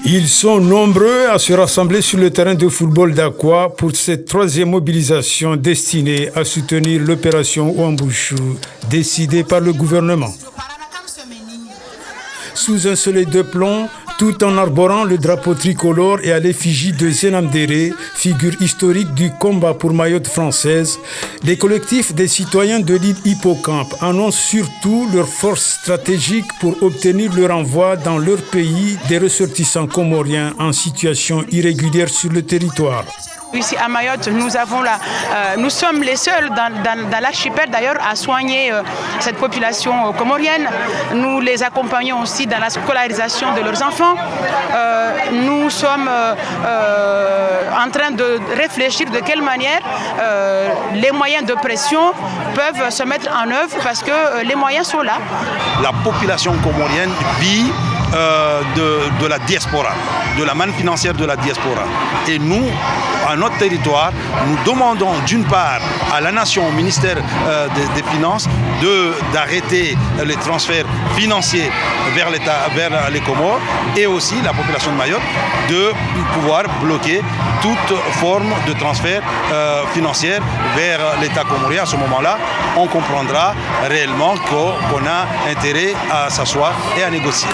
Ils sont nombreux à se rassembler sur le terrain de football d'Aqua pour cette troisième mobilisation destinée à soutenir l'opération Ouambouchou décidée par le gouvernement. Sous un soleil de plomb, tout en arborant le drapeau tricolore et à l'effigie de Zenam Déré, figure historique du combat pour Mayotte française, les collectifs des citoyens de l'île Hippocampe annoncent surtout leur force stratégique pour obtenir le renvoi dans leur pays des ressortissants comoriens en situation irrégulière sur le territoire. Ici à Mayotte, nous sommes les seuls dans l'archipel d'ailleurs à soigner cette population comorienne. Nous les accompagnons aussi dans la scolarisation de leurs enfants. Nous sommes en train de réfléchir de quelle manière les moyens de pression peuvent se mettre en œuvre parce que les moyens sont là. La population comorienne vit de la diaspora, de la manne financière de la diaspora. Et nous, à notre territoire, nous demandons d'une part à la nation, au ministère des Finances, d'arrêter les transferts financiers vers l'État, vers les Comores, et aussi la population de Mayotte de pouvoir bloquer toute forme de transfert financier vers l'État comorien. À ce moment-là, on comprendra réellement qu'on a intérêt à s'asseoir et à négocier.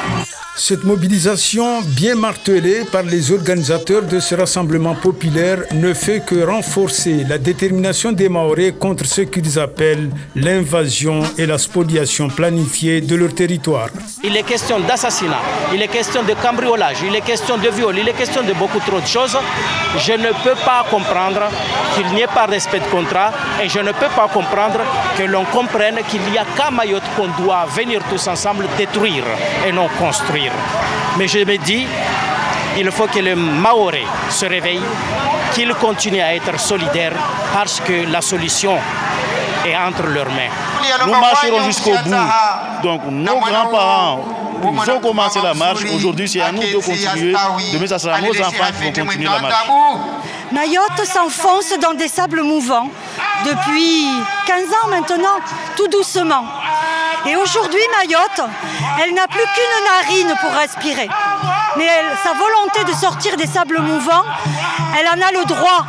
Cette mobilisation, bien martelée par les organisateurs de ce rassemblement populaire, ne fait que renforcer la détermination des Mahorais contre ce qu'ils appellent l'invasion et la spoliation planifiée de leur territoire. Il est question d'assassinat, il est question de cambriolage, il est question de viol, il est question de beaucoup trop de choses. Je ne peux pas comprendre qu'il n'y ait pas de respect de contrat et je ne peux pas comprendre que l'on comprenne qu'il n'y a qu'à Mayotte qu'on doit venir tous ensemble détruire et non construire. Mais je me dis, il faut que les Mahorais se réveillent, qu'ils continuent à être solidaires parce que la solution est entre leurs mains. Nous marcherons jusqu'au bout. Donc nos grands-parents, ils ont commencé la marche. Aujourd'hui, c'est à nous de continuer. Demain, ça sera nos enfants qui vont continuer la marche. Mayotte s'enfonce dans des sables mouvants depuis 15 ans maintenant, tout doucement. Et aujourd'hui, Mayotte, elle n'a plus qu'une narine pour respirer. Mais sa volonté de sortir des sables mouvants, elle en a le droit.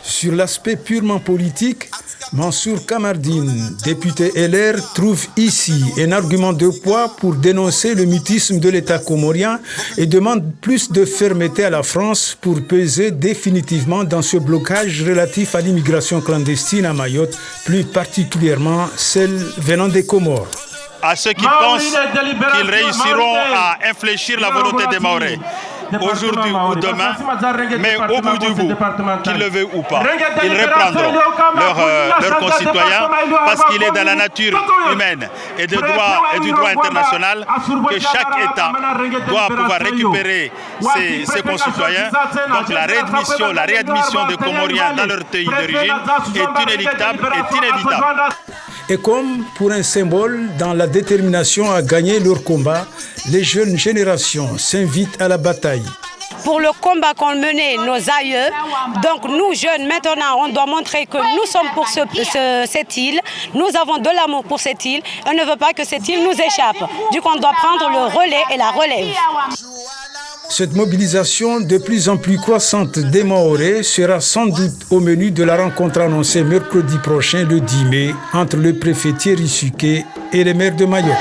Sur l'aspect purement politique, Mansour Kamardine, député LR, trouve ici un argument de poids pour dénoncer le mutisme de l'État comorien et demande plus de fermeté à la France pour peser définitivement dans ce blocage relatif à l'immigration clandestine à Mayotte, plus particulièrement celle venant des Comores. À ceux qui pensent qu'ils réussiront à infléchir la volonté des Mahorais, aujourd'hui ou demain, mais au bout du bout, qu'ils le veuillent ou pas, ils reprendront leurs concitoyens parce qu'il est dans la nature humaine et du droit international que chaque État doit pouvoir récupérer ses concitoyens. Donc la réadmission des Comoriens dans leur pays d'origine est inéluctable et inévitable. Et comme pour un symbole dans la détermination à gagner leur combat, les jeunes générations s'invitent à la bataille. Pour le combat qu'ont mené nos aïeux, donc nous jeunes maintenant, on doit montrer que nous sommes pour cette île, nous avons de l'amour pour cette île, on ne veut pas que cette île nous échappe. Du coup, on doit prendre le relais et la relève. Cette mobilisation de plus en plus croissante des Mahorais sera sans doute au menu de la rencontre annoncée mercredi prochain, le 10 mai, entre le préfet Thierry Suquet et les maires de Mayotte.